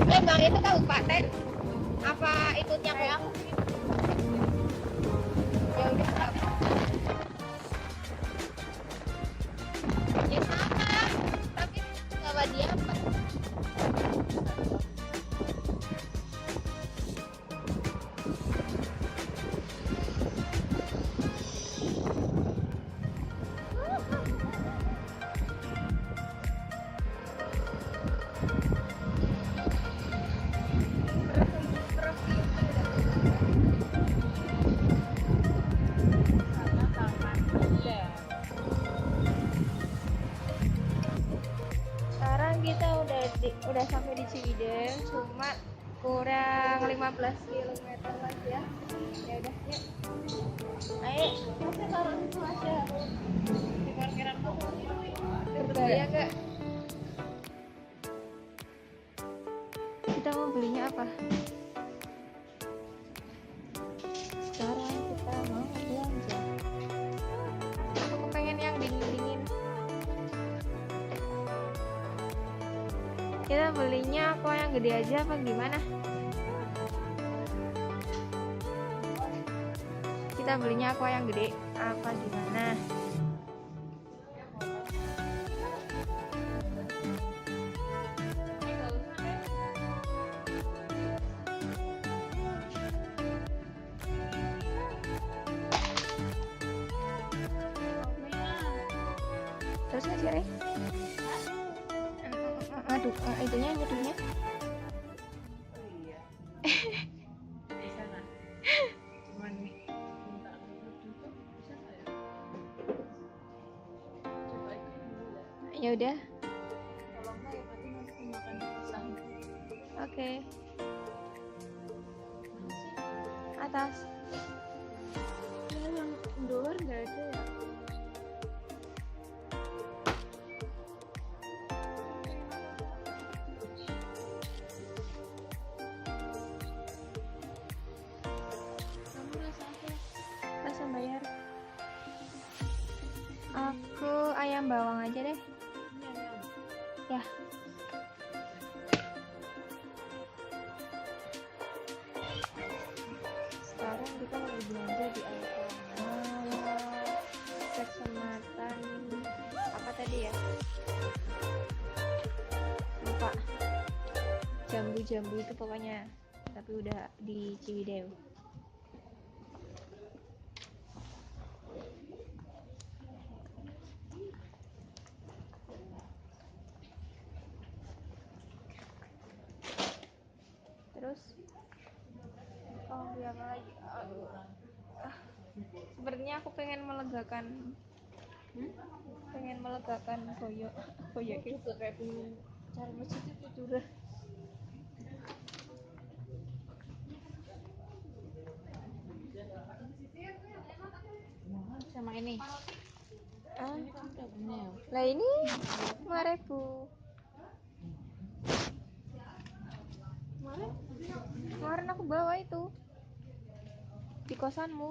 Lembang itu kabupaten apa ikutnya kayak ya udah ya sama tapi sama dia apa udah sampai di Ciwidey, cuma kurang 15 km lagi ya. Ya udah, yuk. Ayo, kita taruh situ aja. Di parkiran kamu. Berbahaya enggak? Kita mau belinya apa? Sekarang kita mau belanja. Aku pengen yang dingin-dingin. Kita belinya aqua yang gede aja apa gimana? Kita belinya aqua yang gede apa gimana? Terus nggak sih, Re? Aduh, itunya nyeduhnya. Ya udah. Oke. Atas. Ya, yang luar nggak ada ya. Rasa bayar. Aku ayam bawang aja deh. Ya. Sekarang kita lagi belanja di Alfamart. Kecamatan apa tadi ya? Lupa. Jambu-jambu itu pokoknya. Tapi udah di Ciwidey. Terus beli apa lagi? Sebenarnya aku pengen melegakan melegakan koyok itu kayak pengen cari masjid itu curah. Sama ini. Ini kamu udah punya ya? Lah ini 5.000. Kemarin aku bawa itu di kosanmu.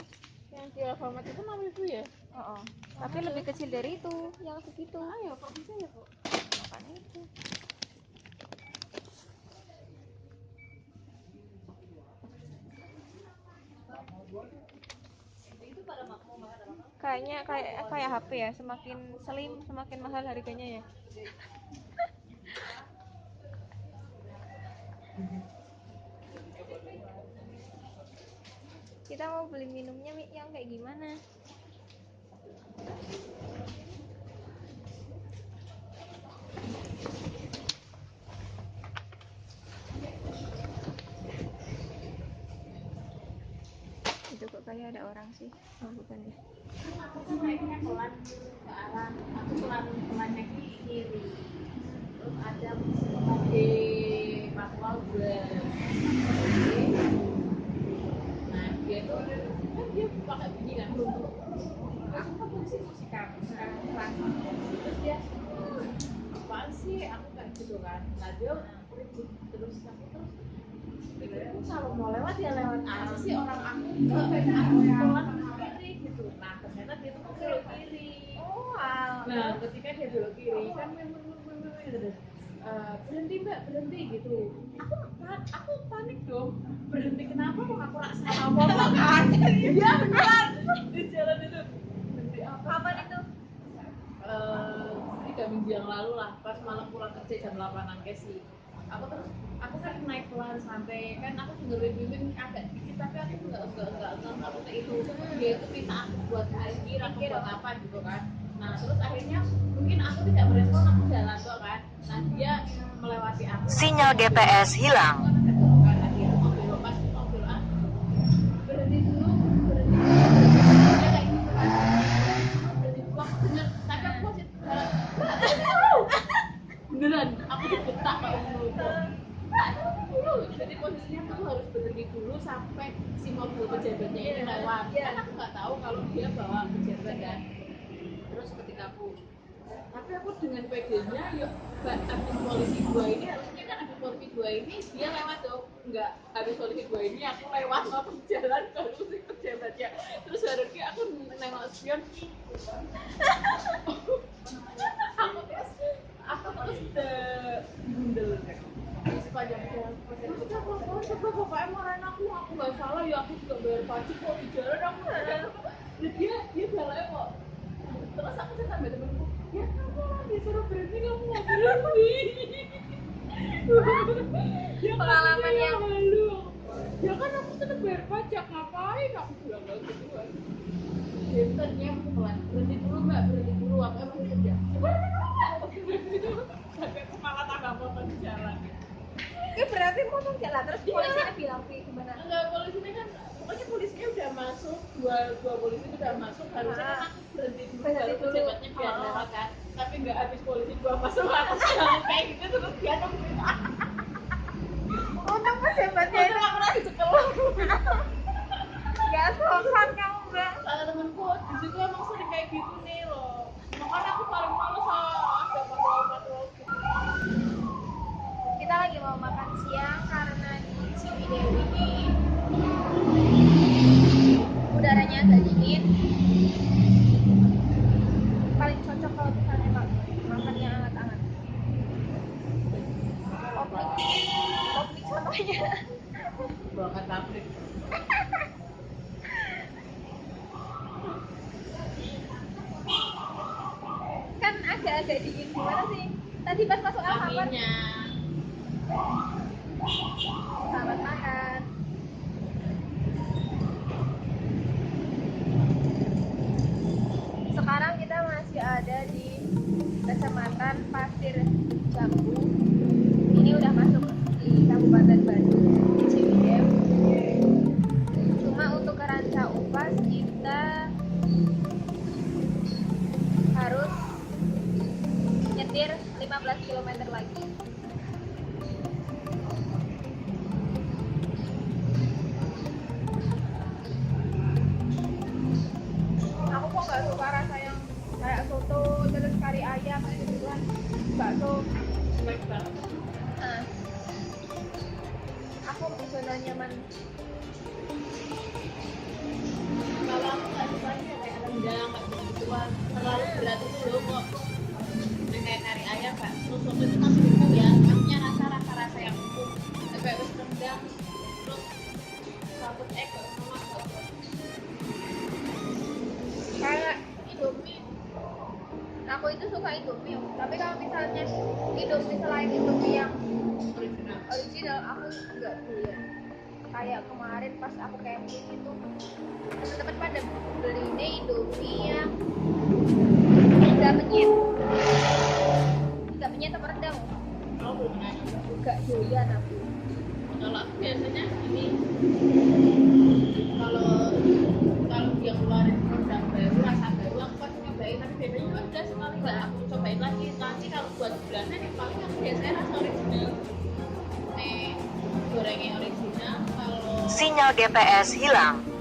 Yang di Alfamart itu 6.000 ya? Oh, tapi lebih kecil dari itu, yang segitu. Ayo, kok bisa ya kok? Makanya itu. Kayaknya kayak HP ya, semakin slim semakin mahal harganya ya. Kita mau beli minumnya yang kayak gimana? Itu kok kayak ada orang sih. Oh, bukan ya. Aku naiknya pelan ke arah, aku pelannya kiri. Terus ada di manual gue. Nah, dia tuh kan dia pakai bunyi kan belum. Aku kan posisi musikan, pelan. Terus dia apaan sih? Aku kayak gitu kan. Nah, dia terus aku pikirku kalau mau lewat ya lewat aja sih orang aku pelan kiri gitu. Nah, ternyata dia tuh mau belok kiri. Nah, ketika dia belok kiri kan berhenti mbak, berhenti gitu. Aku panik dong. Berhenti kenapa kok aku rasa apa kan? Iya beneran di jalan itu. Berhenti apa? Kapan itu? 3 minggu yang lalu lah, pas malam pulang kerja jam 8-an sih. Aku kan naik pelan sampai kan aku dengerin bimbing agak dikit tapi aku enggak maksudnya itu dia itu minta aku buat mikir aku buat apa gitu kan. Nah terus akhirnya mungkin aku tidak merespon, aku jalan tuh kan. Nah dia melewati aku. Sinyal GPS hilang. Karena dia mau belok pas mau belok berhenti dulu dia kayak gitu kan. Berhenti dulu aku bener tapi aku masih jalan. Beneran aku digetak kayak gitu. Jadi posisinya tuh harus berhenti dulu sampai si mobil pejabatnya ini lewat. Kan aku nggak tahu kalau dia bawa pejabat kan. Terus ketika tapi aku dengan PD-nya yuk habis polisi 2 ini harusnya kan habis polisi 2 ini dia lewat dong. Enggak, habis polisi 2 ini aku lewat mau jalan baru si pejabatnya. Terus harusnya aku nengok spion. aku terus gundel di sepanjang jalan. Udah apa-apa, coba bapaknya marahin aku nggak salah ya, aku juga bayar pajak kok di jalan aku dia balai kok. Terus aku cerita sama temenku, ya kamu lah disuruh berhenti kamu nggak berhenti. Ya Pengalaman yang malu. Ya kan aku tetap bayar pajak, ngapain aku bilang gitu kan. Dia aku pelan, berhenti dulu mbak, berhenti dulu, aku emang kerja. Sampai aku malah tambah motor di jalan. Oke, berarti ngomong jalan terus polisinya bilang gimana? Enggak, polisinya kan pokoknya polisinya udah masuk, dua polisi udah masuk, harusnya kan aku berhenti dulu baru pejabatnya biar lewat kan. Tapi enggak, habis polisi 2 masuk aku jalan kayak gitu terus dia nungguin. Untung pejabatnya itu Aku lagi cekel. nggak sopan kamu mbak. Kata temenku di situ emang sering kayak gitu nih loh. Makanya aku paling males ada patrol gitu. Kita lagi mau makan siang karena di Ciwidey ini udaranya agak dingin. Paling cocok kalau misalnya makan yang hangat-hangat. Oplik contohnya. Banget tablik. Kan agak-agak dingin gimana sih? Tadi pas masuk Alfamart. Selamat makan. Sekarang kita masih ada di Kecamatan Pasir Jambu. Ini udah masuk di Kabupaten Bandung, di Ciwidey. Cuma untuk ke Ranca Upas kita harus km lagi. Aku kok nggak suka rasa yang kayak soto terus kari ayam gitu kan, bakso. Baik banget. Nah, aku zona nyaman. Kalau aku nggak sukanya kayak rendang kayak begituan terlalu berat itu loh kok. Nah, kayak kari ayam kak, soto itu masih empuk ya, maksudnya rasa yang empuk. Kayak wis rendang terus satu egg sama Kayak Indomie. Aku itu suka Indomie, tapi kalau misalnya Indomie selain Indomie yang original aku nggak doyan. Kayak kemarin pas aku camping itu teman-teman pada beli ini Indomie yang nggak penyet apa rendang. kalau belum nanya. Nggak doyan aku. Kalau aku biasanya ini kalau kalau dia keluarin produk baru rasa baru aku pasti nyobain, tapi biasanya juga udah sekali nggak aku cobain lagi. Nanti kalau buat bulanan yang paling aku biasanya rasa original nih, gorengnya original. Kalau Sinyal GPS hilang.